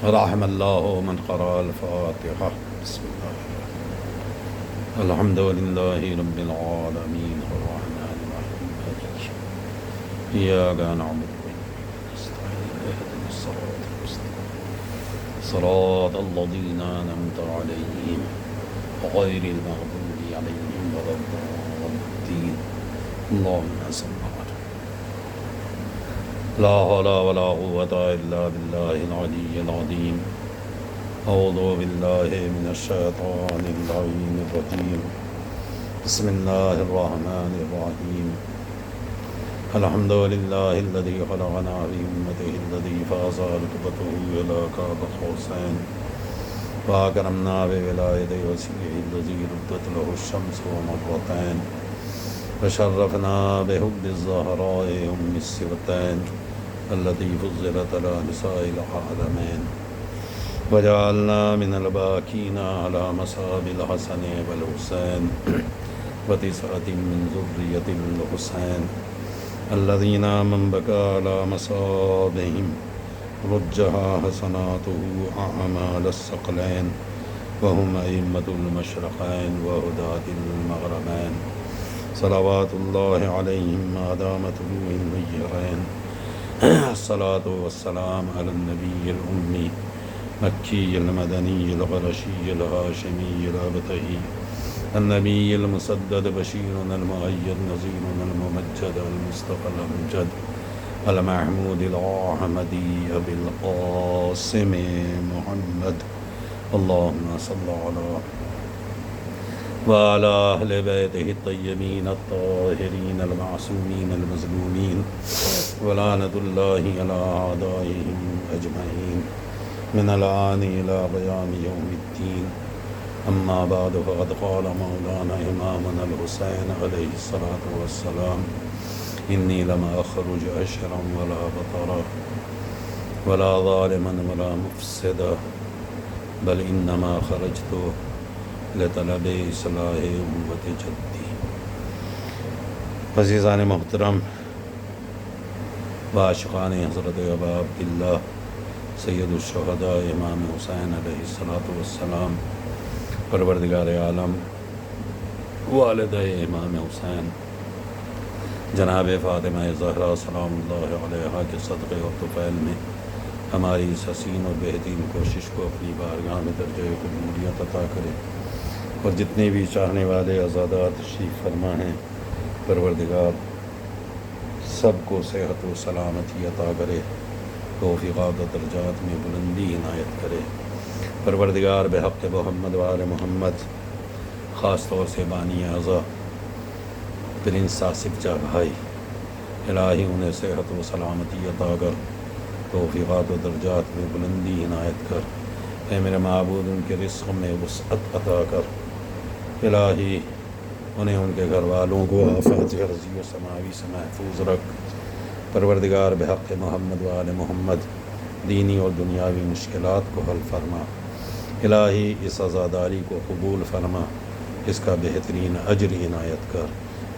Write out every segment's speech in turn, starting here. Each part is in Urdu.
رحم الله من قرأ الفاتحة. بسم الله الحمد لله رب العالمين الرحمن الرحيم إياك نعبد وإياك نستعين اهدنا الصراط المستقيم صراط الذين أنعمت عليهم غير المغضوب عليهم ولا الضالين. اللهم صل على لا حول ولا قوة إلا بالله العلي العظيم. أعوذ بالله من الشيطان اللعين الرجيم. بسم الله الرحمن الرحيم. الحمد لله الذي خلقنا في أمته الذي فاز رتبته إلى كعب قوسين وأكرمنا بولاية وسيعه الذي ردت له الشمس ومرتين وشرفنا بحب الزهراء أم السبتين التي فضلت على نساء العالمين وجعلنا من الباكين على مصاب الحسن والحسين وتسعة من ذرية الحسين الذين من بكى على مصابهم رجها حسناته أعمال الثقلين وهم أئمة المشرقين وهداة المغربين صلوات الله عليهم ما دامت روحهم النيرين. الصلاة والسلام على النبي الأمي مكي المدني القرشي الهاشمي الأبتهي النبي المسدد بشيرنا المؤيد نذيرنا الممجد المصطفى الأمجد المحمود الأحمدي أبي القاسم محمد. اللهم صل على وعلى أهل بيته الطيبين الطاهرين المعصومين المظلومين ولعنة الله على أعدائهم أجمعين من الآن إلى قيام يوم الدين. أما بعد فقد قال مولانا إمامنا الحسين عليه الصلاة والسلام إني لم أخرج أشرا ولا بطرا ولا ظالما ولا مفسدا بل إنما خرجت لطلب اصلاح امت جدی. عزیزان محترم و عاشقان حضرت ابا عبداللہ سید الشہداء امام حسین علیہ الصلاۃ والسلام، پروردگار عالم والد امام حسین جناب فاطمہ زہرا سلام اللہ علیہا کے صدقے اور طفیل میں ہماری اس حسین اور بہترین کوشش کو اپنی بارگاہ میں درجہ قبولیت عطا کرے، اور جتنے بھی چاہنے والے آزادات تشریف فرما ہیں پروردگار سب کو صحت و سلامتی عطا کرے، توفیقات و درجات میں بلندی عنایت کرے. پروردگار بحق محمد و آل محمد، خاص طور سے بانی اعضا پرنس آصف جاں بھائی، الہی انہیں صحت و سلامتی عطا کر، توفیقات و درجات میں بلندی عنایت کر. اے میرے معبود ان کے رزق میں وسعت عطا کر، الہی انہیں ان کے گھر والوں کو آفات عرضی و سماوی سے محفوظ رکھ. پروردگار بحق محمد و آل محمد دینی اور دنیاوی مشکلات کو حل فرما، الہی اس عزاداری کو قبول فرما، اس کا بہترین اجر عنایت کر،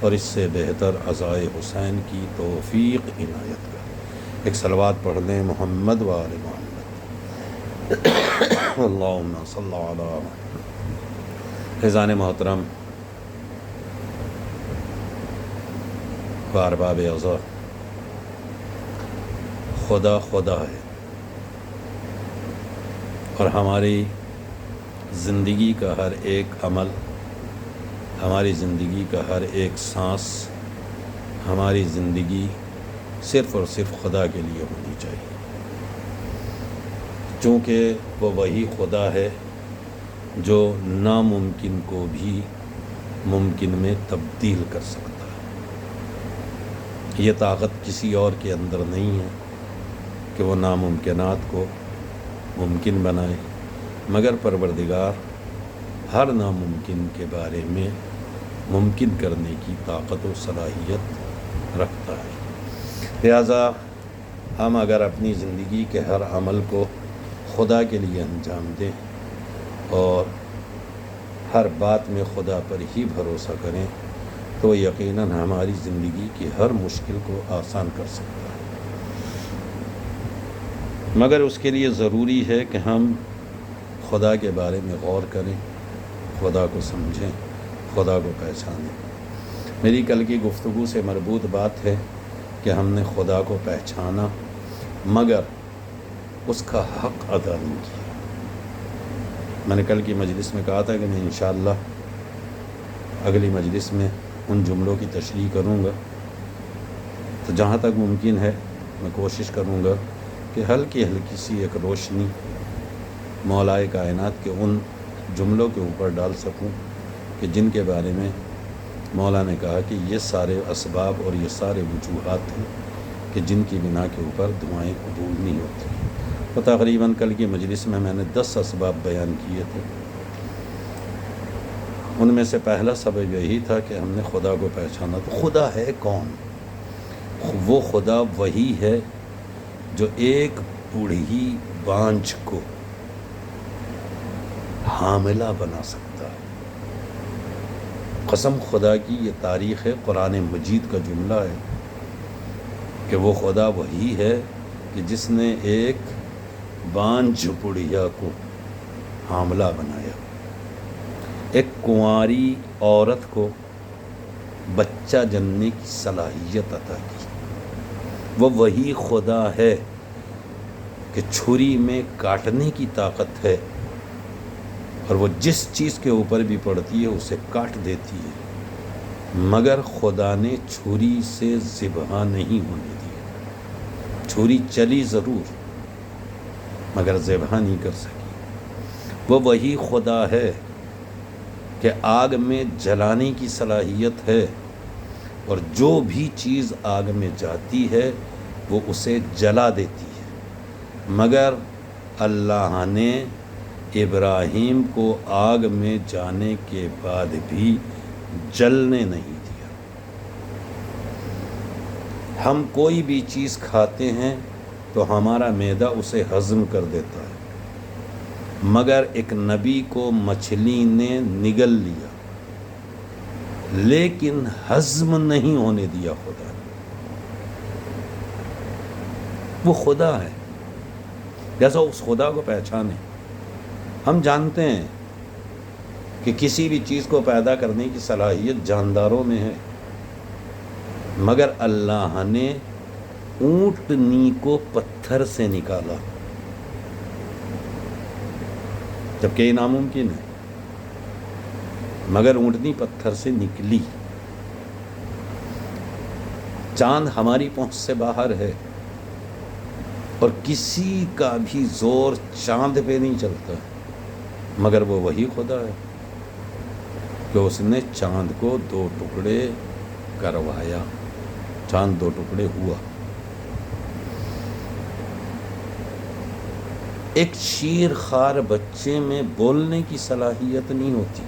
اور اس سے بہتر عزائے حسین کی توفیق عنایت کر. ایک صلوات پڑھ لیں محمد و آل محمد. اللہم صلی علی فیضان محترم و ارباب اعضا، خدا خدا ہے، اور ہماری زندگی کا ہر ایک عمل، ہماری زندگی کا ہر ایک سانس، ہماری زندگی صرف اور صرف خدا کے لیے ہونی چاہیے، چونکہ وہ وہی خدا ہے جو ناممکن کو بھی ممکن میں تبدیل کر سکتا ہے. یہ طاقت کسی اور کے اندر نہیں ہے کہ وہ ناممکنات کو ممکن بنائے، مگر پروردگار ہر ناممکن کے بارے میں ممکن کرنے کی طاقت و صلاحیت رکھتا ہے. لہذا ہم اگر اپنی زندگی کے ہر عمل کو خدا کے لیے انجام دیں اور ہر بات میں خدا پر ہی بھروسہ کریں تو یقیناً ہماری زندگی کی ہر مشکل کو آسان کر سکتا ہے. مگر اس کے لیے ضروری ہے کہ ہم خدا کے بارے میں غور کریں، خدا کو سمجھیں، خدا کو پہچانیں۔ میری کل کی گفتگو سے مربوط بات ہے کہ ہم نے خدا کو پہچانا مگر اس کا حق ادا نہیں کیا۔ میں نے کل کی مجلس میں کہا تھا کہ میں انشاءاللہ اگلی مجلس میں ان جملوں کی تشریح کروں گا، تو جہاں تک ممکن ہے میں کوشش کروں گا کہ ہلکی سی ایک روشنی مولائے کائنات کے ان جملوں کے اوپر ڈال سکوں کہ جن کے بارے میں مولا نے کہا کہ یہ سارے اسباب اور یہ سارے وجوہات ہیں کہ جن کی بنا کے اوپر دعائیں قبول نہیں ہوتی۔ تو تقریباً کل کی مجلس میں نے 10 اسباب بیان کیے تھے۔ ان میں سے پہلا سبب یہی تھا کہ ہم نے خدا کو پہچانا۔ تو خدا ہے کون؟ وہ خدا وہی ہے جو ایک بوڑھی بانجھ کو حاملہ بنا سکتا ہے۔ قسم خدا کی یہ تاریخ ہے، قرآن مجید کا جملہ ہے کہ وہ خدا وہی ہے کہ جس نے ایک بانجھ بڑھیا کو حاملہ بنایا، ایک کنواری عورت کو بچہ جننے کی صلاحیت عطا کی۔ وہ وہی خدا ہے کہ چھری میں کاٹنے کی طاقت ہے اور وہ جس چیز کے اوپر بھی پڑتی ہے اسے کاٹ دیتی ہے، مگر خدا نے چھری سے ذبح نہیں ہونے دی۔ چھری چلی ضرور مگر ذبح نہیں کر سکی۔ وہ وہی خدا ہے کہ آگ میں جلانے کی صلاحیت ہے اور جو بھی چیز آگ میں جاتی ہے وہ اسے جلا دیتی ہے، مگر اللہ نے ابراہیم کو آگ میں جانے کے بعد بھی جلنے نہیں دیا۔ ہم کوئی بھی چیز کھاتے ہیں تو ہمارا معدہ اسے ہضم کر دیتا ہے، مگر ایک نبی کو مچھلی نے نگل لیا لیکن ہضم نہیں ہونے دیا خدا نے۔ وہ خدا ہے، جیسا اس خدا کو پہچانے۔ ہم جانتے ہیں کہ کسی بھی چیز کو پیدا کرنے کی صلاحیت جانداروں میں ہے، مگر اللہ نے اونٹنی کو پتھر سے نکالا جبکہ یہ ناممکن ہے، مگر اونٹنی پتھر سے نکلی۔ چاند ہماری پہنچ سے باہر ہے اور کسی کا بھی زور چاند پہ نہیں چلتا، مگر وہ وہی خدا ہے کہ اس نے چاند کو 2 ٹکڑے کروایا، چاند 2 ٹکڑے ہوا۔ ایک شیر خوار بچے میں بولنے کی صلاحیت نہیں ہوتی،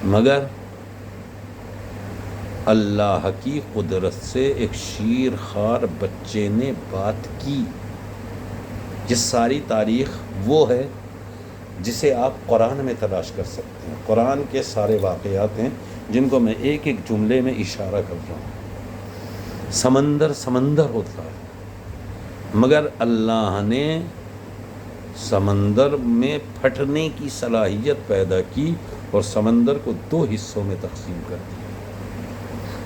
مگر اللہ کی قدرت سے ایک شیر خوار بچے نے بات کی۔ یہ ساری تاریخ وہ ہے جسے آپ قرآن میں تلاش کر سکتے ہیں۔ قرآن کے سارے واقعات ہیں جن کو میں ایک ایک جملے میں اشارہ کر رہا ہوں۔ سمندر ہوتا ہے، مگر اللہ نے سمندر میں پھٹنے کی صلاحیت پیدا کی اور سمندر کو 2 حصوں میں تقسیم کر دیا۔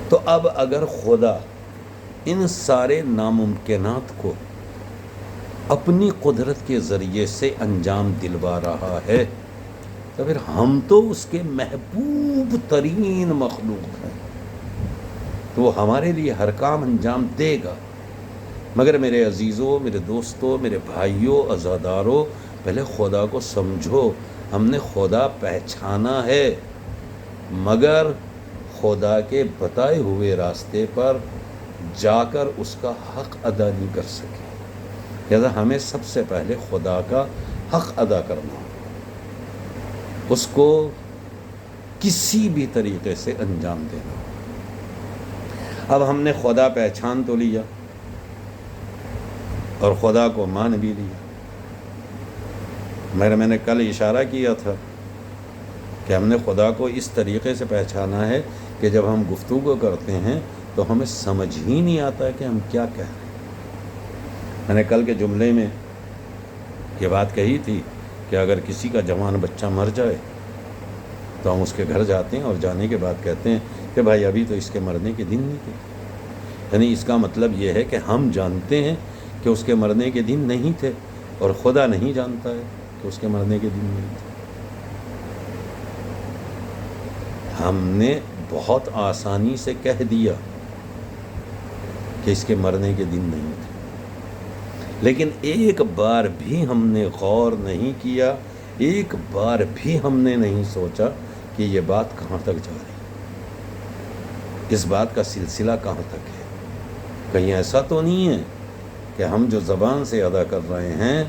تو اب اگر خدا ان سارے ناممکنات کو اپنی قدرت کے ذریعے سے انجام دلوا رہا ہے تو پھر ہم تو اس کے محبوب ترین مخلوق ہیں، تو وہ ہمارے لیے ہر کام انجام دے گا۔ مگر میرے عزیزوں، میرے دوستوں، میرے بھائیوں، عزاداروں، پہلے خدا کو سمجھو۔ ہم نے خدا پہچانا ہے مگر خدا کے بتائے ہوئے راستے پر جا کر اس کا حق ادا نہیں کر سکے۔ لہذا ہمیں سب سے پہلے خدا کا حق ادا کرنا، اس کو کسی بھی طریقے سے انجام دینا۔ اب ہم نے خدا پہچان تو لیا اور خدا کو مان بھی لیا، مگر میں نے کل اشارہ کیا تھا کہ ہم نے خدا کو اس طریقے سے پہچانا ہے کہ جب ہم گفتگو کرتے ہیں تو ہمیں سمجھ ہی نہیں آتا کہ ہم کیا کہہ رہے ہیں۔ میں نے کل کے جملے میں یہ بات کہی تھی کہ اگر کسی کا جوان بچہ مر جائے تو ہم اس کے گھر جاتے ہیں اور جانے کے بعد کہتے ہیں کہ بھائی ابھی تو اس کے مرنے کے دن نہیں تھے. یعنی اس کا مطلب یہ ہے کہ ہم جانتے ہیں کہ اس کے مرنے کے دن نہیں تھے اور خدا نہیں جانتا ہے کہ اس کے مرنے کے دن نہیں تھے. ہم نے بہت آسانی سے کہہ دیا کہ اس کے مرنے کے دن نہیں تھے، لیکن ایک بار بھی ہم نے غور نہیں کیا، ایک بار بھی ہم نے نہیں سوچا کہ یہ بات کہاں تک جا رہی ہے، اس بات کا سلسلہ کہاں تک ہے. کہیں ایسا تو نہیں ہے کہ ہم جو زبان سے ادا کر رہے ہیں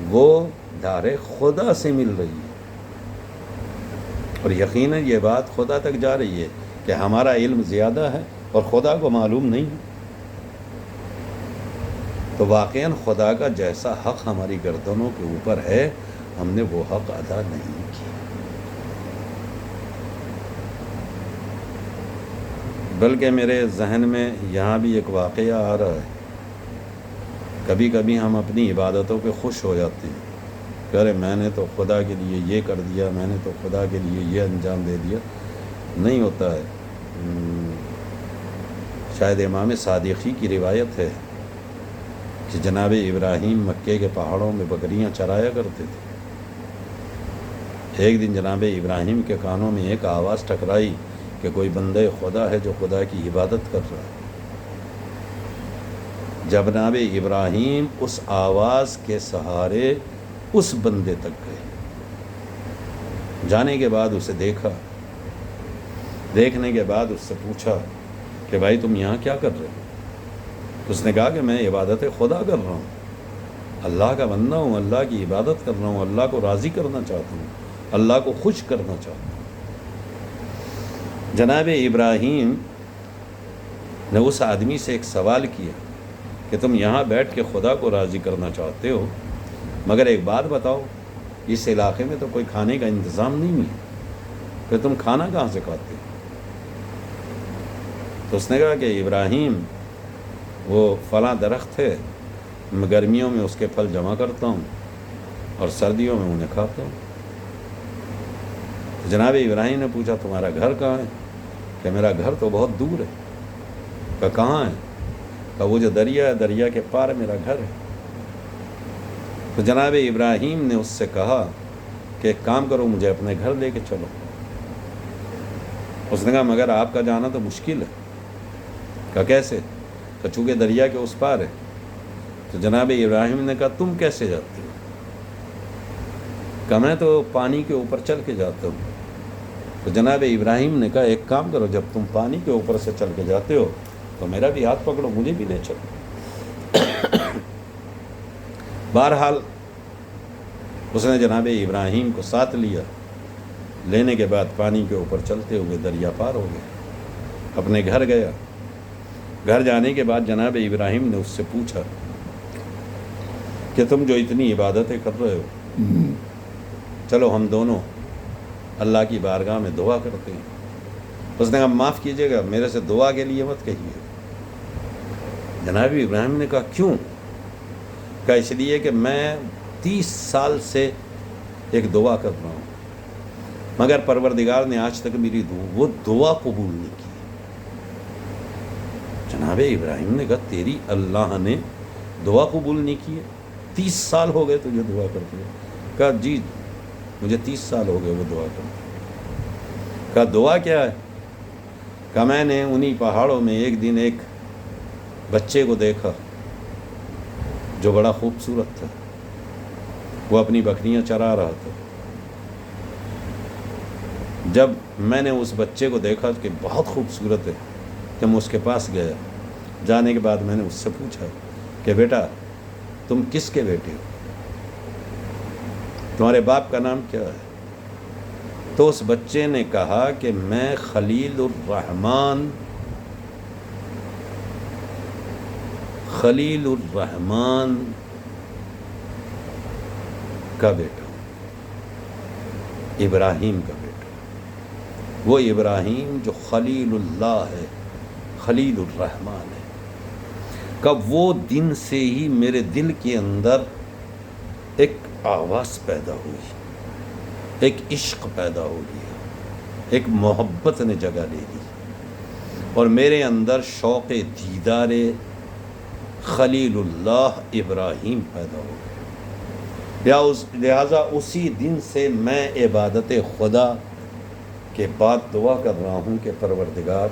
وہ دار خدا سے مل رہی ہے، اور یقیناً یہ بات خدا تک جا رہی ہے کہ ہمارا علم زیادہ ہے اور خدا کو معلوم نہیں ہے. تو واقعاً خدا کا جیسا حق ہماری گردنوں کے اوپر ہے ہم نے وہ حق ادا نہیں کیا. بلکہ میرے ذہن میں یہاں بھی ایک واقعہ آ رہا ہے. کبھی کبھی ہم اپنی عبادتوں پہ خوش ہو جاتے ہیں کہ ارے میں نے تو خدا کے لیے یہ کر دیا، میں نے تو خدا کے لیے یہ انجام دے دیا. نہیں ہوتا ہے. شاید امام صادقی کی روایت ہے کہ جناب ابراہیم مکے کے پہاڑوں میں بکریاں چرایا کرتے تھے. ایک دن جناب ابراہیم کے کانوں میں ایک آواز ٹکرائی کہ کوئی بندہ خدا ہے جو خدا کی عبادت کر رہا ہے. جناب ابراہیم اس آواز کے سہارے اس بندے تک گئے. جانے کے بعد اسے دیکھا، دیکھنے کے بعد اس سے پوچھا کہ بھائی تم یہاں کیا کر رہے ہو؟ اس نے کہا کہ میں عبادت خدا کر رہا ہوں، اللہ کا بندہ ہوں، اللہ کی عبادت کر رہا ہوں، اللہ کو راضی کرنا چاہتا ہوں، اللہ کو خوش کرنا چاہتا ہوں. جناب ابراہیم نے اس آدمی سے ایک سوال کیا کہ تم یہاں بیٹھ کے خدا کو راضی کرنا چاہتے ہو، مگر ایک بات بتاؤ، اس علاقے میں تو کوئی کھانے کا انتظام نہیں ہے، پھر تم کھانا کہاں سے کھاتے ہو؟ تو اس نے کہا کہ ابراہیم وہ فلاں درخت ہے، میں گرمیوں میں اس کے پھل جمع کرتا ہوں اور سردیوں میں انہیں کھاتا ہوں. تو جناب ابراہیم نے پوچھا تمہارا گھر کہاں ہے؟ کہ میرا گھر تو بہت دور ہے. کہ کہاں ہے؟ کہ وہ جو دریا ہے دریا کے پار میرا گھر ہے. تو جناب ابراہیم نے اس سے کہا کہ ایک کام کرو، مجھے اپنے گھر لے کے چلو. اس نے کہا مگر آپ کا جانا تو مشکل ہے. کہ کیسے؟ کہ چونکہ دریا کے اس پار ہے. تو جناب ابراہیم نے کہا تم کیسے جاتے ہو؟ کہ میں تو پانی کے اوپر چل کے جاتا ہوں. تو جناب ابراہیم نے کہا ایک کام کرو، جب تم پانی کے اوپر سے چل کے جاتے ہو تو میرا بھی ہاتھ پکڑو، مجھے بھی لے چلو. بہرحال اس نے جناب ابراہیم کو ساتھ لیا. لینے کے بعد پانی کے اوپر چلتے ہوئے دریا پار ہو گئے، اپنے گھر گیا. گھر جانے کے بعد جناب ابراہیم نے اس سے پوچھا کہ تم جو اتنی عبادتیں کر رہے ہو، چلو ہم دونوں اللہ کی بارگاہ میں دعا کرتے ہیں. اس نے کہا معاف کیجیے گا، میرے سے دعا کے لیے مت کہیے. جناب ابراہیم نے کہا کیوں؟ کہا اس لیے کہ میں 30 سال سے ایک دعا کر رہا ہوں، مگر پروردگار نے آج تک میری وہ دعا قبول نہیں کی. جناب ابراہیم نے کہا تیری اللہ نے دعا قبول نہیں کی ہے؟ 30 سال ہو گئے تجھے دعا کرتے ہوئے. کہا جی مجھے 30 سال ہو گئے وہ دعا کرتے. کہا دعا کیا ہے؟ کہا میں نے انہی پہاڑوں میں ایک دن ایک بچے کو دیکھا جو بڑا خوبصورت تھا. وہ اپنی بکریاں چرا رہا تھا. جب میں نے اس بچے کو دیکھا کہ بہت خوبصورت ہے، جب میں اس کے پاس گیا، جانے کے بعد میں نے اس سے پوچھا کہ بیٹا تم کس کے بیٹے ہو؟ تمہارے باپ کا نام کیا ہے؟ تو اس بچے نے کہا کہ میں خلیل الرحمن کا بیٹا ہوں، ابراہیم کا بیٹا. وہ ابراہیم جو خلیل اللہ ہے، خلیل الرحمن ہے. کہ وہ دن سے ہی میرے دل کے اندر ایک آواز پیدا ہوئی، ایک عشق پیدا ہو گیا، ایک محبت نے جگہ لے لی، اور میرے اندر شوق دیدار خلیل اللہ ابراہیم پیدا ہو گیا۔ لہٰذا اسی دن سے میں عبادت خدا کے بعد دعا کر رہا ہوں کہ پروردگار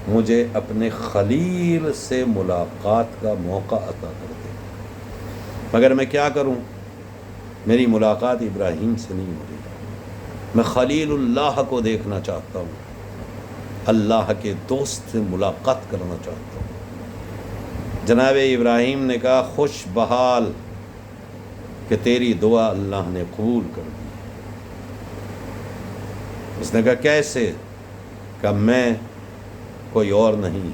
مجھے اپنے خلیل سے ملاقات کا موقع عطا کر دے، مگر میں کیا کروں؟ میری ملاقات ابراہیم سے نہیں ہو رہی، میں خلیل اللہ کو دیکھنا چاہتا ہوں، اللہ کے دوست سے ملاقات کرنا چاہتا ہوں۔ جناب ابراہیم نے کہا خوش بحال کہ تیری دعا اللہ نے قبول کر دی۔ اس نے کہا کیسے؟ کہ میں کوئی اور نہیں،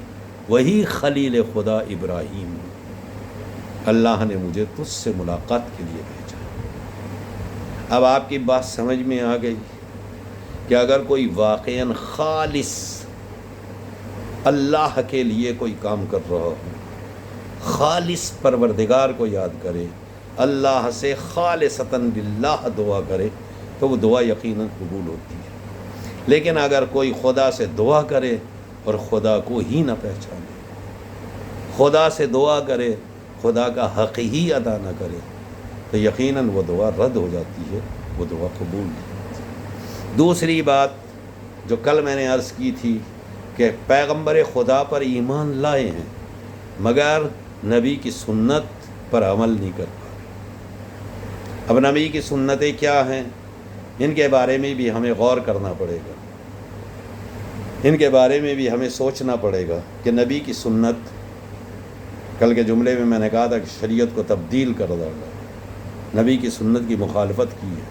وہی خلیل خدا ابراہیم ہوں، اللہ نے مجھے تجھ سے ملاقات کے لیے بھیجا۔ اب آپ کی بات سمجھ میں آ گئی کہ اگر کوئی واقعاً خالص اللہ کے لیے کوئی کام کر رہا ہو، خالص پروردگار کو یاد کرے، اللہ سے خالصتاً للہ دعا کرے، تو وہ دعا یقیناً قبول ہوتی ہے۔ لیکن اگر کوئی خدا سے دعا کرے اور خدا کو ہی نہ پہچانے، خدا سے دعا کرے خدا کا حق ہی ادا نہ کرے، تو یقیناً وہ دعا رد ہو جاتی ہے، وہ دعا قبول نہیں ہوتی۔ دوسری بات جو کل میں نے عرض کی تھی کہ پیغمبر خدا پر ایمان لائے ہیں مگر نبی کی سنت پر عمل نہیں کر پا رہے۔ اب نبی کی سنتیں کیا ہیں؟ ان کے بارے میں بھی ہمیں غور کرنا پڑے گا، ان کے بارے میں بھی ہمیں سوچنا پڑے گا کہ نبی کی سنت، کل کے جملے میں نے کہا تھا کہ شریعت کو تبدیل کر ڈالا، نبی کی سنت کی مخالفت کی ہے۔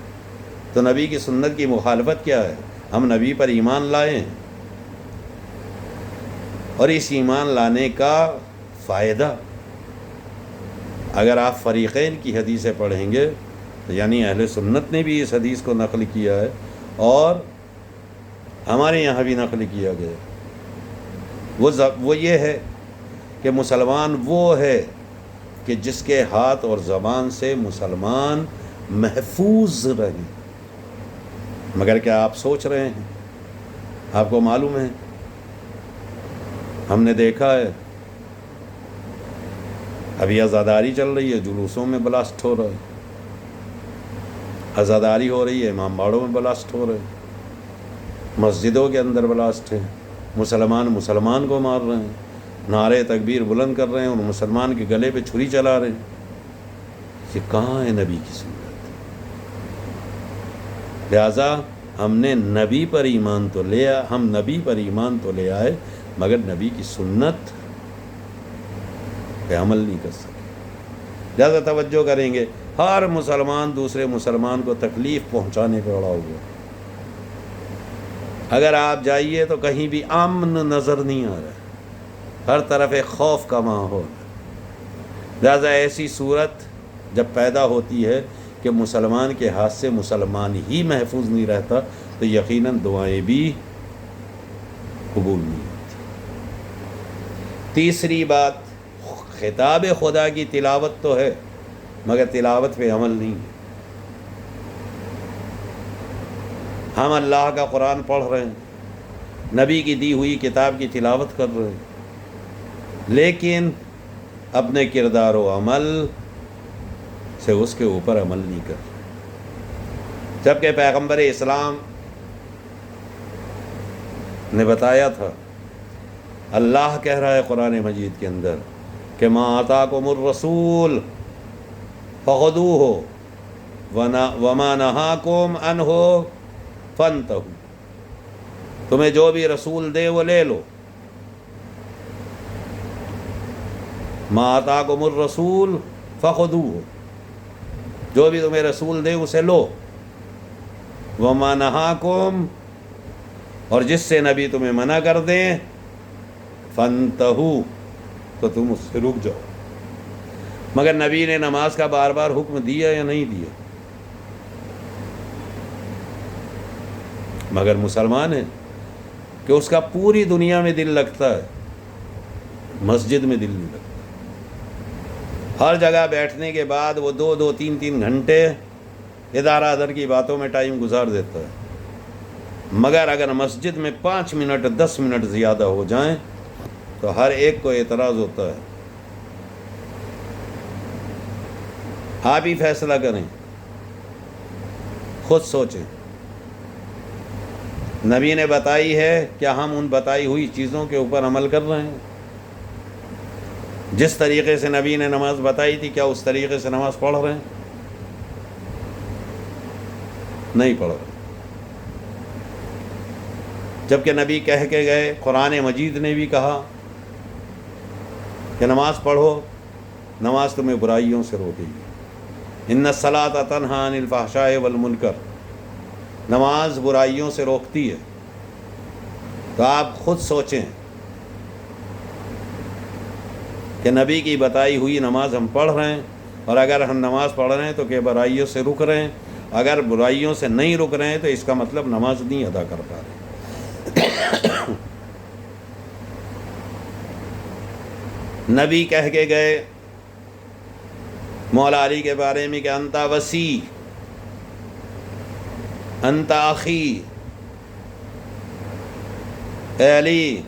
تو نبی کی سنت کی مخالفت کیا ہے؟ ہم نبی پر ایمان لائے ہیں، اور اس ایمان لانے کا فائدہ اگر آپ فریقین کی حدیثیں پڑھیں گے تو یعنی اہل سنت نے بھی اس حدیث کو نقل کیا ہے اور ہمارے یہاں بھی نقل کیا گیا، وہ یہ ہے کہ مسلمان وہ ہے کہ جس کے ہاتھ اور زبان سے مسلمان محفوظ رہیں۔ مگر کیا آپ سوچ رہے ہیں؟ آپ کو معلوم ہے، ہم نے دیکھا ہے ابھی عزاداری چل رہی ہے، جلوسوں میں بلاسٹ ہو رہا ہے، عزاداری ہو رہی ہے، امام باڑوں میں بلاسٹ ہو رہے ہیں، مسجدوں کے اندر بلاسٹ ہیں، مسلمان کو مار رہے ہیں، نعرے تکبیر بلند کر رہے ہیں اور مسلمان کے گلے پہ چھری چلا رہے ہیں۔ یہ کہاں ہے نبی کی سنت؟ لہذا ہم نے نبی پر ایمان تو لیا، ہم نبی پر ایمان تو لے آئے مگر نبی کی سنت پہ عمل نہیں کر سکے۔ لہذا توجہ کریں گے، ہر مسلمان دوسرے مسلمان کو تکلیف پہنچانے پہ اڑا ہوا۔ اگر آپ جائیے تو کہیں بھی امن نظر نہیں آ رہا، ہر طرف ایک خوف کا ماحول۔ لہذا ایسی صورت جب پیدا ہوتی ہے کہ مسلمان کے ہاتھ سے مسلمان ہی محفوظ نہیں رہتا تو یقیناً دعائیں بھی قبول نہیں ہوتی۔ تیسری بات، خطاب خدا کی تلاوت تو ہے مگر تلاوت پہ عمل نہیں ہے۔ ہم اللہ کا قرآن پڑھ رہے ہیں، نبی کی دی ہوئی کتاب کی تلاوت کر رہے ہیں، لیکن اپنے کردار و عمل سے اس کے اوپر عمل نہیں کر رہے۔ جبکہ پیغمبر اسلام نے بتایا تھا، اللہ کہہ رہا ہے قرآن مجید کے اندر کہ ما آتاکم الرسول فخذوہ وما نہاکم عنہ فانتہوا، تمہیں جو بھی رسول دے وہ لے لو۔ ما آتاکم الرسول فخذوہ، جو بھی تمہیں رسول دے اسے لو، وما نہاکم، اور جس سے نبی تمہیں منع کر دیں، فانتہوا، تو تم اس سے رک جاؤ۔ مگر نبی نے نماز کا بار بار حکم دیا یا نہیں دیا؟ مگر مسلمان ہے کہ اس کا پوری دنیا میں دل لگتا ہے، مسجد میں دل نہیں لگتا۔ ہر جگہ بیٹھنے کے بعد وہ 2-3 گھنٹے ادارہ ادھر کی باتوں میں ٹائم گزار دیتا ہے، مگر اگر مسجد میں 5 منٹ 10 منٹ زیادہ ہو جائیں تو ہر ایک کو اعتراض ہوتا ہے۔ آپ ہی فیصلہ کریں، خود سوچیں۔ نبی نے بتائی ہے، کیا ہم ان بتائی ہوئی چیزوں کے اوپر عمل کر رہے ہیں؟ جس طریقے سے نبی نے نماز بتائی تھی، کیا اس طریقے سے نماز پڑھ رہے ہیں؟ نہیں پڑھ رہے۔ جبکہ نبی کہہ کے گئے، قرآن مجید نے بھی کہا کہ نماز پڑھو، نماز تمہیں برائیوں سے روکے گی۔ ان الصلاۃ تنہی عن الفحشاء والمنکر، نماز برائیوں سے روکتی ہے۔ تو آپ خود سوچیں کہ نبی کی بتائی ہوئی نماز ہم پڑھ رہے ہیں، اور اگر ہم نماز پڑھ رہے ہیں تو کہ برائیوں سے رک رہے ہیں؟ اگر برائیوں سے نہیں رک رہے ہیں تو اس کا مطلب نماز نہیں ادا کر پا رہے۔ نبی کہہ کے گئے مولا علی کے بارے میں کہ انت وسیع، انت اخی، اے علی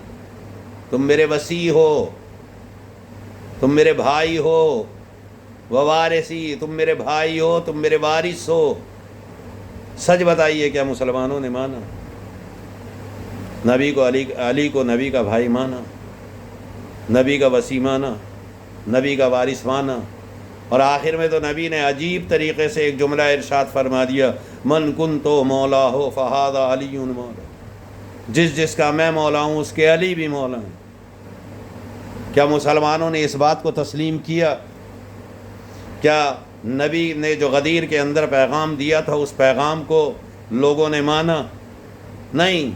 تم میرے وسیع ہو، تم میرے بھائی ہو، ووارثی تم میرے بھائی ہو، تم میرے وارث ہو۔ سچ بتائیے، کیا مسلمانوں نے مانا؟ نبی کو علی کو نبی کا بھائی مانا، نبی کا وسیع مانا، نبی کا وارث مانا، اور آخر میں تو نبی نے عجیب طریقے سے ایک جملہ ارشاد فرما دیا، من کنتو مولا ہو فہذا علی مولا، جس کا میں مولا ہوں اس کے علی بھی مولا ہیں۔ کیا مسلمانوں نے اس بات کو تسلیم کیا؟ کیا نبی نے جو غدیر کے اندر پیغام دیا تھا اس پیغام کو لوگوں نے مانا؟ نہیں،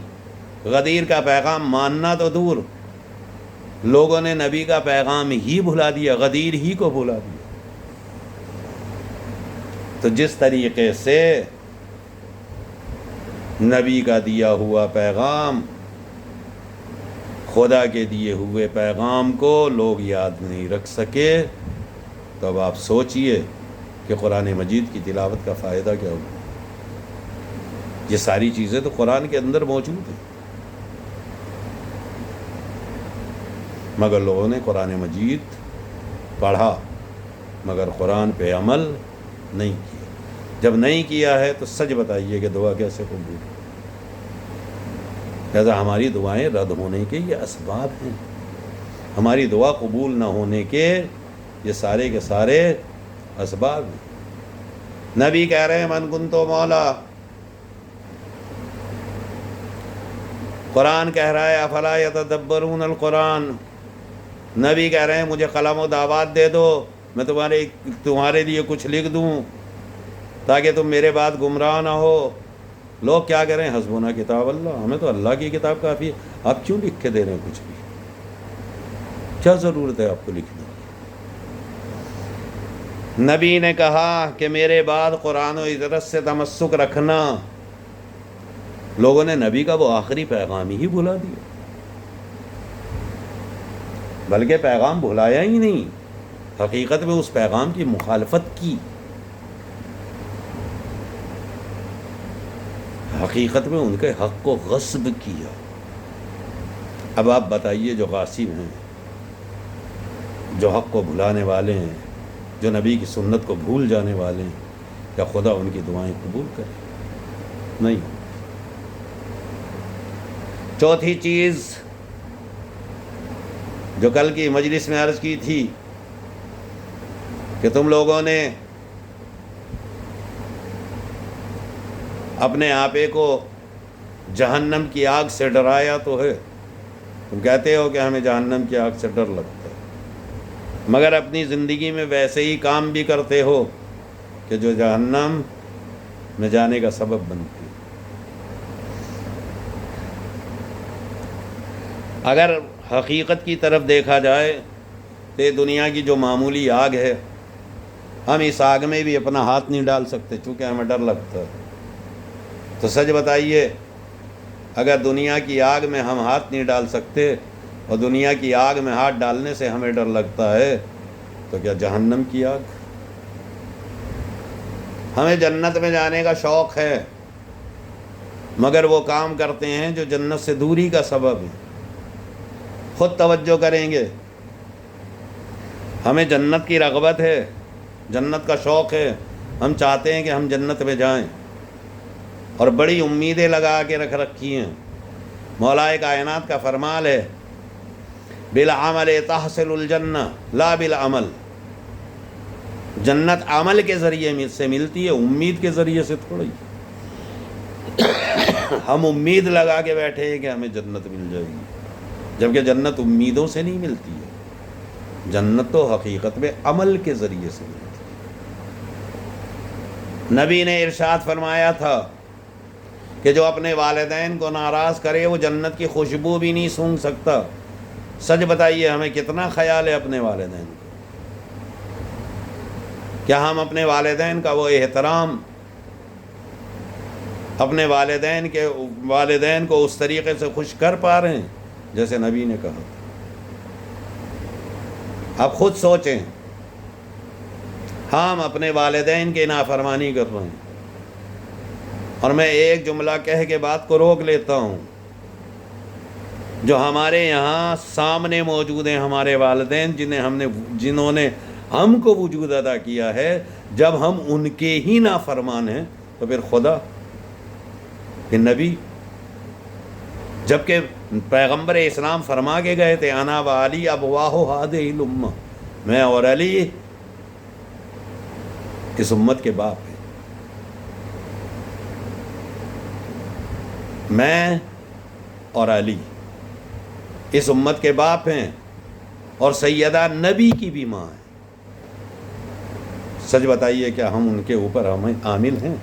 غدیر کا پیغام ماننا تو دور، لوگوں نے نبی کا پیغام ہی بھلا دیا، غدیر ہی کو بھلا دیا۔ تو جس طریقے سے نبی کا دیا ہوا پیغام، خدا کے دیے ہوئے پیغام کو لوگ یاد نہیں رکھ سکے، تو اب آپ سوچئے کہ قرآن مجید کی تلاوت کا فائدہ کیا ہوگا؟ یہ ساری چیزیں تو قرآن کے اندر موجود ہیں، مگر لوگوں نے قرآن مجید پڑھا مگر قرآن پہ عمل نہیں کیا۔ جب نہیں کیا ہے تو سچ بتائیے کہ دعا کیسے قبول ہو؟ لہذا ہماری دعائیں رد ہونے کے یہ اسباب ہیں، ہماری دعا قبول نہ ہونے کے یہ سارے کے سارے اسباب ہیں۔ نبی کہہ رہے ہیں من کنتو مولا، قرآن کہہ رہا ہے افلا یتدبرون القرآن، نبی کہہ رہے ہیں مجھے قلم و دعوات دے دو، میں تمہارے لیے کچھ لکھ دوں تاکہ تم میرے بعد گمراہ نہ ہو۔ لوگ کیا کریں، حسبنا کتاب اللہ، ہمیں تو اللہ کی کتاب کافی ہے، آپ کیوں لکھ کے دے رہے ہیں کچھ بھی؟ کیا ضرورت ہے آپ کو لکھنے کی؟ نبی نے کہا کہ میرے بعد قرآن و اجرت سے تمسک رکھنا، لوگوں نے نبی کا وہ آخری پیغام ہی بھلا دیا، بلکہ پیغام بھلایا ہی نہیں، حقیقت میں اس پیغام کی مخالفت کی، حقیقت میں ان کے حق کو غصب کیا۔ اب آپ بتائیے، جو غاصب ہیں، جو حق کو بھلانے والے ہیں، جو نبی کی سنت کو بھول جانے والے ہیں، کیا خدا ان کی دعائیں قبول کرے؟ نہیں۔ چوتھی چیز جو کل کی مجلس میں عرض کی تھی کہ تم لوگوں نے اپنے آپے کو جہنم کی آگ سے ڈرایا تو ہے، تم کہتے ہو کہ ہمیں جہنم کی آگ سے ڈر لگتا ہے، مگر اپنی زندگی میں ویسے ہی کام بھی کرتے ہو کہ جو جہنم میں جانے کا سبب بنتی ہے۔ اگر حقیقت کی طرف دیکھا جائے تو دنیا کی جو معمولی آگ ہے، ہم اس آگ میں بھی اپنا ہاتھ نہیں ڈال سکتے چونکہ ہمیں ڈر لگتا ہے۔ تو سچ بتائیے، اگر دنیا کی آگ میں ہم ہاتھ نہیں ڈال سکتے اور دنیا کی آگ میں ہاتھ ڈالنے سے ہمیں ڈر لگتا ہے، تو کیا جہنم کی آگ؟ ہمیں جنت میں جانے کا شوق ہے، مگر وہ کام کرتے ہیں جو جنت سے دوری کا سبب ہے۔ خود توجہ کریں گے، ہمیں جنت کی رغبت ہے، جنت کا شوق ہے، ہم چاہتے ہیں کہ ہم جنت میں جائیں اور بڑی امیدیں لگا کے رکھ رکھی ہیں۔ مولا کائنات کا فرمان ہے بالعمل تحصل الجنہ لا بالعمل، جنت عمل کے ذریعے سے ملتی ہے، امید کے ذریعے سے تھوڑی۔ ہم امید لگا کے بیٹھے ہیں کہ ہمیں جنت مل جائے گی، جبکہ جنت امیدوں سے نہیں ملتی ہے، جنت تو حقیقت میں عمل کے ذریعے سے ملتی ہے۔ نبی نے ارشاد فرمایا تھا کہ جو اپنے والدین کو ناراض کرے وہ جنت کی خوشبو بھی نہیں سونگھ سکتا۔ سچ بتائیے، ہمیں کتنا خیال ہے اپنے والدین کو؟ کیا ہم اپنے والدین کا وہ احترام، اپنے والدین کو اس طریقے سے خوش کر پا رہے ہیں جیسے نبی نے کہا؟ آپ خود سوچیں، ہم اپنے والدین کی نافرمانی کر رہے ہیں۔ اور میں ایک جملہ کہہ کے بات کو روک لیتا ہوں، جو ہمارے یہاں سامنے موجود ہیں ہمارے والدین، جنہوں نے ہم کو وجود عطا کیا ہے، جب ہم ان کے ہی نافرمان ہیں تو پھر خدا، پھر نبی، جبکہ پیغمبر اسلام فرما کے گئے تھے انا و علی ابواہ ہذہ الامہ، میں اور علی اس امت کے باپ ہیں، میں اور علی اس امت کے باپ ہیں، اور سیدہ نبی کی بھی ماں ہے۔ سچ بتائیے، کیا ہم ان کے اوپر عامل ہیں؟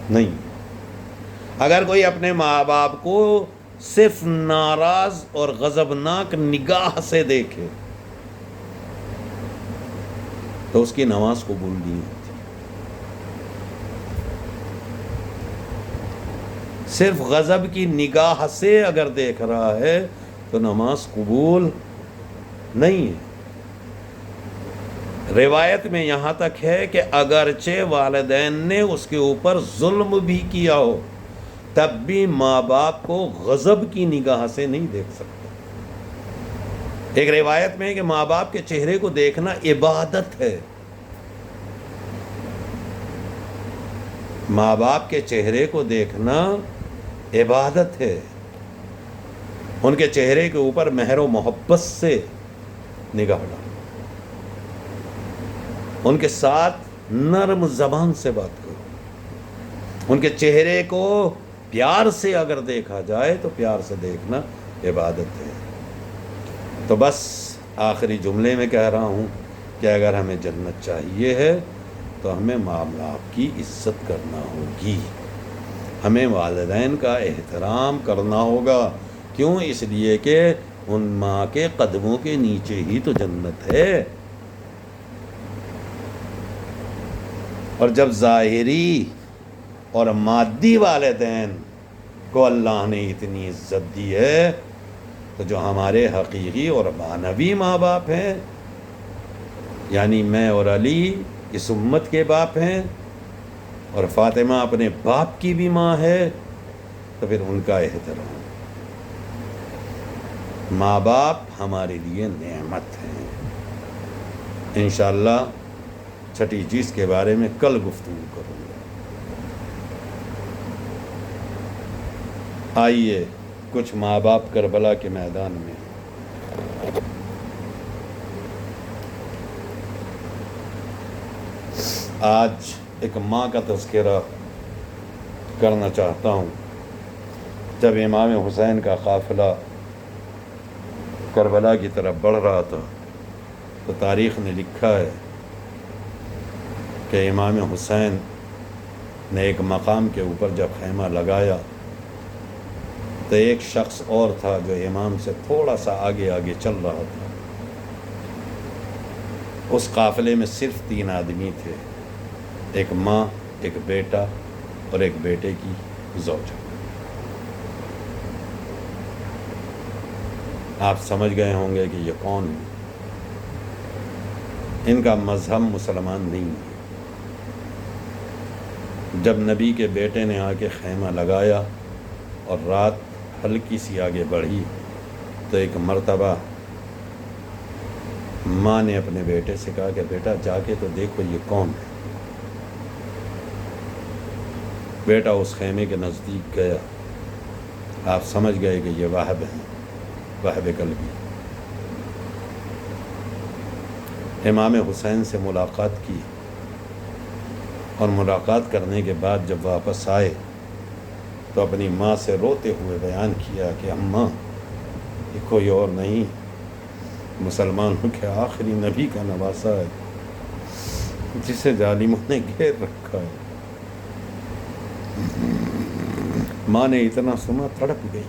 نہیں۔ اگر کوئی اپنے ماں باپ کو صرف ناراض اور غضبناک نگاہ سے دیکھے تو اس کی نماز قبول نہیں ہوتی۔ صرف غضب کی نگاہ سے اگر دیکھ رہا ہے تو نماز قبول نہیں ہے۔ روایت میں یہاں تک ہے کہ اگرچہ والدین نے اس کے اوپر ظلم بھی کیا ہو، تب بھی ماں باپ کو غضب کی نگاہ سے نہیں دیکھ سکتا۔ ایک روایت میں ہے کہ ماں باپ کے چہرے کو دیکھنا عبادت ہے۔ ماں باپ کے چہرے کو دیکھنا عبادت ہے، ان کے چہرے کے اوپر مہر و محبت سے نگاہ ڈالو، ان کے ساتھ نرم زبان سے بات کرو، ان کے چہرے کو پیار سے اگر دیکھا جائے تو پیار سے دیکھنا عبادت ہے۔ تو بس آخری جملے میں کہہ رہا ہوں کہ اگر ہمیں جنت چاہیے ہے تو ہمیں ماں باپ کی عزت کرنا ہوگی، ہمیں والدین کا احترام کرنا ہوگا۔ کیوں؟ اس لیے کہ ان ماں کے قدموں کے نیچے ہی تو جنت ہے۔ اور جب ظاہری اور مادی والدین کو اللہ نے اتنی عزت دی ہے تو جو ہمارے حقیقی اور معنوی ماں باپ ہیں، یعنی میں اور علی اس امت کے باپ ہیں، اور فاطمہ اپنے باپ کی بھی ماں ہے، تو پھر ان کا احترام۔ ماں باپ ہمارے لیے نعمت ہیں۔ انشاءاللہ چھٹی چیز کے بارے میں کل گفتگو کروں گا۔ آئیے کچھ ماں باپ کربلا کے میدان میں۔ آج ایک ماں کا تذکرہ کرنا چاہتا ہوں۔ جب امام حسین کا قافلہ کربلا کی طرف بڑھ رہا تھا تو تاریخ نے لکھا ہے کہ امام حسین نے ایک مقام کے اوپر جب خیمہ لگایا تو ایک شخص اور تھا جو امام سے تھوڑا سا آگے آگے چل رہا تھا۔ اس قافلے میں صرف 3 آدمی تھے، ایک ماں، ایک بیٹا اور ایک بیٹے کی زوجہ۔ آپ سمجھ گئے ہوں گے کہ یہ کون ہے۔ ان کا مذہب مسلمان نہیں ہے۔ جب نبی کے بیٹے نے آ کے خیمہ لگایا اور رات ہلکی سی آگے بڑھی تو ایک مرتبہ ماں نے اپنے بیٹے سے کہا کہ بیٹا جا کے تو دیکھو یہ کون ہے۔ بیٹا اس خیمے کے نزدیک گیا، آپ سمجھ گئے کہ یہ وہب ہیں، وہب کلبی۔ امام حسین سے ملاقات کی اور ملاقات کرنے کے بعد جب واپس آئے تو اپنی ماں سے روتے ہوئے بیان کیا کہ اماں یہ کوئی اور نہیں، مسلمانوں کے آخری نبی کا نواسا ہے جسے ظالموں نے گھیر رکھا ہے۔ ماں نے اتنا سنا تڑپ گئی،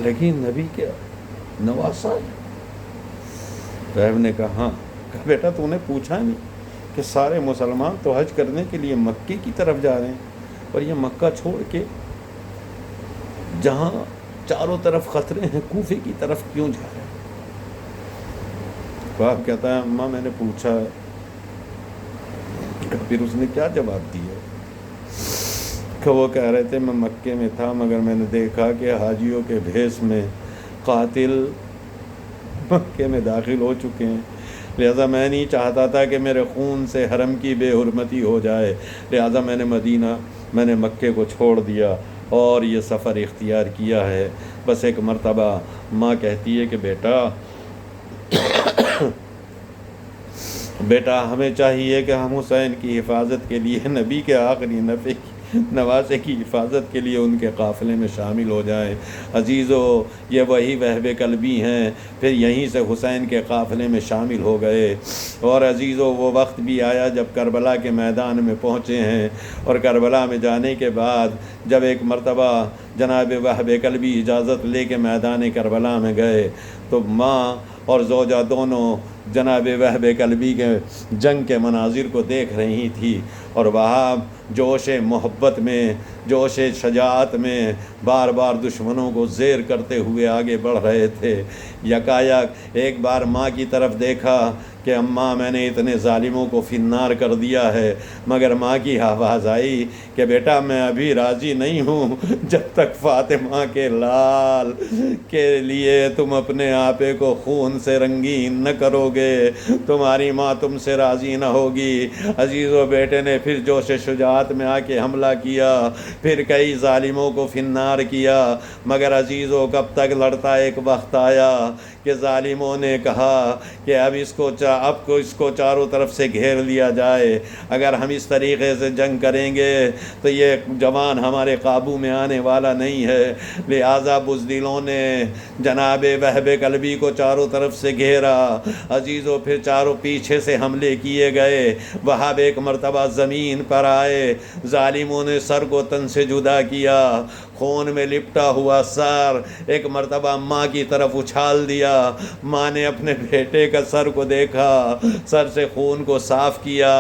لیکن نبی کیا نواسا ہے؟ صاحب نے کہا ہاں۔ کہا بیٹا تو نے پوچھا نہیں کہ سارے مسلمان تو حج کرنے کے لیے مکے کی طرف جا رہے ہیں اور یہ مکہ چھوڑ کے جہاں چاروں طرف خطرے ہیں کوفے کی طرف کیوں جا رہے ہیں؟ باپ کہتا ہے اماں میں نے پوچھا ہے۔ پھر اس نے کیا جواب دیا؟ کہ وہ کہہ رہے تھے میں مکے میں تھا مگر میں نے دیکھا کہ حاجیوں کے بھیس میں قاتل مکے میں داخل ہو چکے ہیں، لہذا میں نہیں چاہتا تھا کہ میرے خون سے حرم کی بے حرمتی ہو جائے، لہذا میں نے مکے کو چھوڑ دیا اور یہ سفر اختیار کیا ہے۔ بس ایک مرتبہ ماں کہتی ہے کہ بیٹا ہمیں چاہیے کہ ہم حسین کی حفاظت کے لیے، نبی کے آخری نواسے کی حفاظت کے لیے ان کے قافلے میں شامل ہو جائیں۔ عزیزو یہ وہی وہب کلبی ہیں، پھر یہیں سے حسین کے قافلے میں شامل ہو گئے۔ اور عزیزو وہ وقت بھی آیا جب کربلا کے میدان میں پہنچے ہیں، اور کربلا میں جانے کے بعد جب ایک مرتبہ جناب وہب کلبی اجازت لے کے میدان کربلا میں گئے تو ماں اور زوجہ دونوں جناب وہب کلبی کے جنگ کے مناظر کو دیکھ رہی تھی، اور وہاں جوش محبت میں، جوش شجاعت میں بار بار دشمنوں کو زیر کرتے ہوئے آگے بڑھ رہے تھے۔ یکایک ایک بار ماں کی طرف دیکھا کہ اماں میں نے اتنے ظالموں کو فنار کر دیا ہے، مگر ماں کی آواز آئی کہ بیٹا میں ابھی راضی نہیں ہوں جب تک فاطمہ کے لال کے لیے تم اپنے آپے کو خون سے رنگین نہ کرو گے، تمہاری ماں تم سے راضی نہ ہوگی۔ عزیزو بیٹے نے پھر جوش شجاعت میں آ کے حملہ کیا، پھر کئی ظالموں کو فنار کیا، مگر عزیزو کب تک لڑتا؟ ایک وقت آیا کہ ظالموں نے کہا کہ اب اس کو چاروں طرف سے گھیر لیا جائے، اگر ہم اس طریقے سے جنگ کریں گے تو یہ جوان ہمارے قابو میں آنے والا نہیں ہے۔ لہٰذا بزدلوں نے جناب وہب کلبی کو چاروں طرف سے گھیرا۔ عزیزو پھر چاروں پیچھے سے حملے کیے گئے، وہاب ایک مرتبہ زمین پر آئے، ظالموں نے سر کو تن سے جدا کیا، خون میں لپٹا ہوا سر ایک مرتبہ ماں کی طرف اچھال دیا۔ ماں نے اپنے بیٹے کا سر کو دیکھا، سر سے خون کو صاف کیا،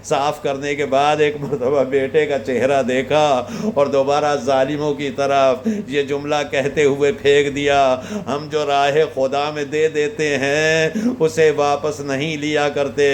صاف کرنے کے بعد ایک مرتبہ بیٹے کا چہرہ دیکھا اور دوبارہ ظالموں کی طرف یہ جملہ کہتے ہوئے پھینک دیا، ہم جو راہ خدا میں دے دیتے ہیں اسے واپس نہیں لیا کرتے،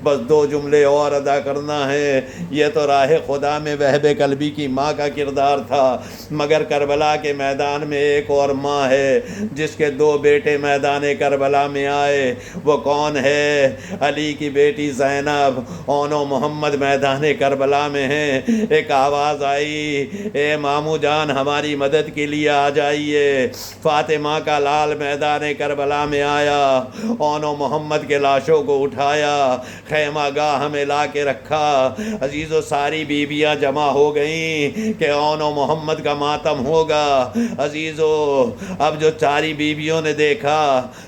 بس دو جملے اور ادا کرنا ہے۔ یہ تو راہ خدا میں وہب کلبی کی ماں کا کردار تھا، مگر کربلا کے میدان میں ایک اور ماں ہے جس کے دو بیٹے میدان کربلا میں آئے۔ وہ کون ہے؟ علی کی بیٹی زینب، اون و محمد میدان کربلا میں ہیں۔ ایک آواز آئی، اے مامو جان ہماری مدد کے لیے آ جائیے۔ فاطمہ کا لال میدان کربلا میں آیا، اون و محمد کے لاشوں کو اٹھایا، خیمہ گاہ میں لا کے رکھا۔ عزیزو ساری بیویاں جمع ہو گئیں کہ اون و محمد کا ماتم ہوگا۔ عزیزو اب جو چاری بیویوں نے دیکھا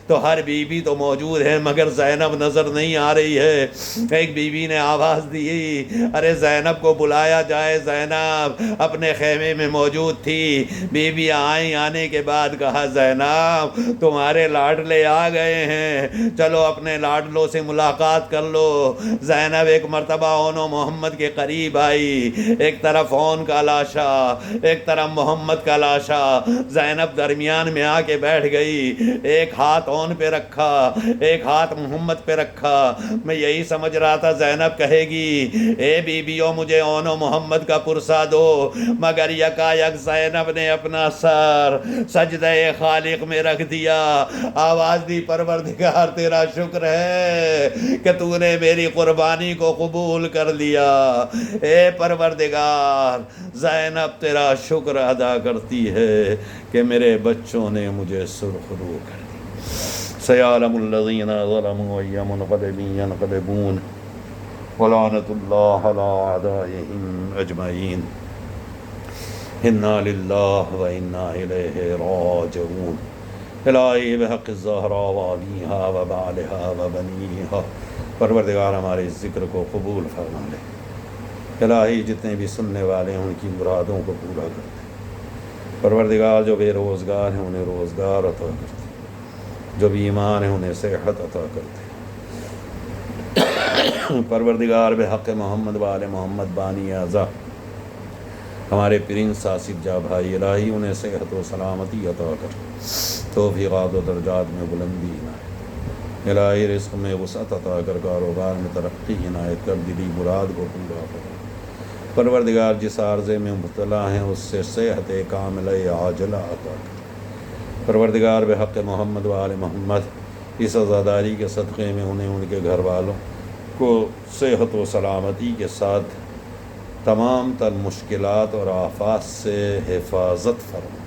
تو ہر بیوی تو موجود ہے مگر زینب نظر نہیں آ رہی ہے۔ ایک بیوی نے آواز دی، ارے زینب کو بلایا جائے، زینب اپنے خیمے میں موجود تھی۔ بیویاں آئیں، آنے کے بعد کہا زینب تمہارے لاڈلے آ گئے ہیں، چلو اپنے لاڈلوں سے ملاقات کر لو۔ زینب ایک مرتبہ اون و محمد کے قریب آئی، ایک طرف اون کا لاشا، ایک طرف محمد کا لاشا۔ زینب درمیان میں آ کے بیٹھ گئی، ایک ہاتھ اون پہ رکھا، ایک ہاتھ محمد پہ رکھا۔ میں یہی سمجھ رہا تھا زینب کہے گی اے بیویوں مجھے اون و محمد کا پرسہ دو، مگر یکا یک زینب نے اپنا سر سجدہ خالق میں رکھ دیا، آواز دی پروردگار تیرا شکر ہے کہ تو نے میری قربانی کو قبول کر لیا۔ اے پروردگار زینب تیرا شکر ادا کرتی ہے کہ میرے بچوں نے مجھے سرخ رو کر دی۔ سیعلم الذین ظلموا ای منقلب ینقلبون ولعنۃ اللہ علی اعدائہم اجمعین۔ انا للہ و انا الیہ راجعون۔ الہی بحق الزہراء وابیہا و بعلہا و بنیہا، پروردگار ہمارے اس ذکر کو قبول فرما لے۔ الہی جتنے بھی سننے والے ہیں ان کی مرادوں کو پورا کر دے۔ پروردگار جو بے روزگار ہیں انہیں روزگار عطا کر دے، جو بیمار ہیں انہیں صحت عطا کر دے۔ پروردگار بحق محمد و آل محمد بانی اعضا ہمارے پرنس آصف جاں بھائی، الہی انہیں صحت و سلامتی عطا کر، توفیقات و درجات میں بلندی عنایت، الہی رزق میں وسعت عطا کر، کاروبار میں ترقی عنایت کر، دلی مراد کو پورا کر۔ پروردگار جس عارضے میں مبتلا ہیں اس سے صحت کاملہ عاجلہ عطا کر۔ پروردگار بحق محمد و آل محمد اس عزاداری کے صدقے میں انہیں ان کے گھر والوں کو صحت و سلامتی کے ساتھ تمام تر مشکلات اور آفات سے حفاظت فرما،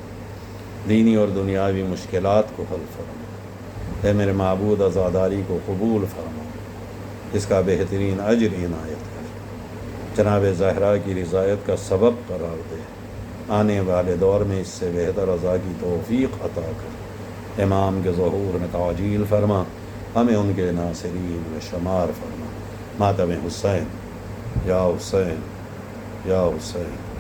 دینی اور دنیاوی مشکلات کو حل فرما۔ اے میرے معبود عزاداری کو قبول فرما، اس کا بہترین اجر عنایت کر، جناب زہرا کی رضایت کا سبب قرار دے، آنے والے دور میں اس سے بہتر عزا کی توفیق عطا کر، امام کے ظہور میں تعجیل فرما، ہمیں ان کے ناصرین میں شمار فرما۔ ماتم حسین یا حسین یا حسین۔